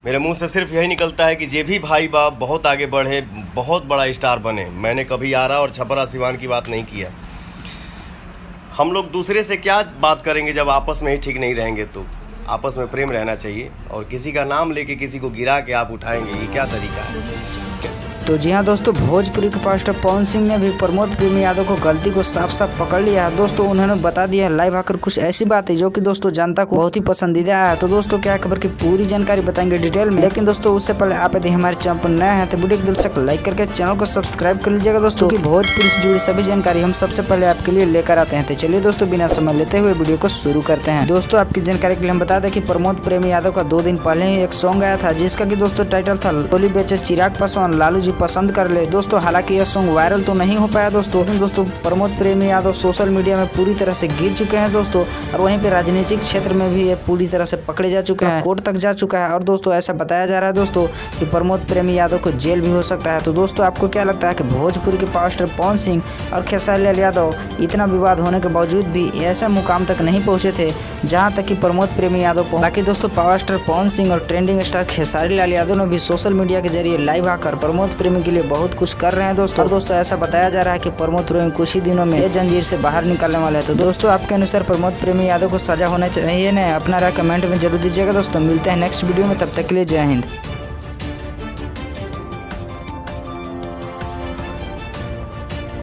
मेरे मुंह से सिर्फ यही निकलता है कि जे भी भाई बाप बहुत आगे बढ़े, बहुत बड़ा स्टार बने। मैंने कभी आरा और छपरा सिवान की बात नहीं किया। हम लोग दूसरे से क्या बात करेंगे जब आपस में ही ठीक नहीं रहेंगे। तो आपस में प्रेम रहना चाहिए, और किसी का नाम लेके किसी को गिरा के आप उठाएंगे, ये क्या तरीका है। तो जी हाँ दोस्तों, भोजपुरी के पास्टर पवन सिंह ने भी प्रमोद प्रेमी यादव को गलती को साफ साफ पकड़ लिया है। दोस्तों उन्होंने बता दिया लाइव आकर कुछ ऐसी बातें जो कि दोस्तों जनता को बहुत ही पसंदीदा है। तो दोस्तों क्या खबर की पूरी जानकारी बताएंगे डिटेल में, लेकिन दोस्तों उससे पहले आप यदि हमारे चैनल पर नए हैं तो वीडियो को दिल से लाइक करके चैनल को सब्सक्राइब कर लीजिएगा दोस्तों, की भोजपुरी से जुड़ी सभी जानकारी हम सबसे पहले आपके लिए लेकर आते हैं। तो चलिए दोस्तों बिना समय लेते हुए वीडियो को शुरू करते हैं। दोस्तों आपकी जानकारी के लिए हम बता दें कि प्रमोद प्रेमी यादव का 2 दिन पहले ही एक सॉन्ग आया था, जिसका की दोस्तों टाइटल था टोली बेचे चिराग पासवान लालू जी पसंद कर ले। दोस्तों हालांकि यह सॉन्ग वायरल तो नहीं हो पाया दोस्तों, लेकिन दोस्तों प्रमोद प्रेमी यादव सोशल मीडिया में पूरी तरह से गिर चुके हैं दोस्तों, और वहीं पे राजनीतिक क्षेत्र में भी ये पूरी तरह से पकड़े जा चुके हैं, कोर्ट तक जा चुका है। और दोस्तों ऐसा बताया जा रहा है दोस्तों कि प्रमोद प्रेमी यादव को जेल भी हो सकता है। तो दोस्तों आपको क्या लगता है कि भोजपुरी के पास्टर पवन सिंह और खेसारी लाल यादव इतना विवाद होने के बावजूद भी ऐसा मुकाम तक नहीं पहुंचे थे जहां तक कि प्रमोद प्रेमी यादव। बाकी दोस्तों पास्टर पवन सिंह और ट्रेंडिंग स्टार खेसारी लाल यादव ने भी सोशल मीडिया के जरिए लाइव आकर प्रमोद प्रेमी के लिए बहुत कुछ कर रहे हैं दोस्तों। और दोस्तों ऐसा बताया जा रहा है कि प्रमोद प्रेमी कुछ ही दिनों में ये जंजीर से बाहर निकलने वाले हैं। तो दोस्तों आपके अनुसार प्रमोद प्रेमी यादव को सजा होना चाहिए ना? अपना राय कमेंट में जरूर दीजिएगा दोस्तों। मिलते हैं नेक्स्ट वीडियो में, तब तक के लिए जय हिंद।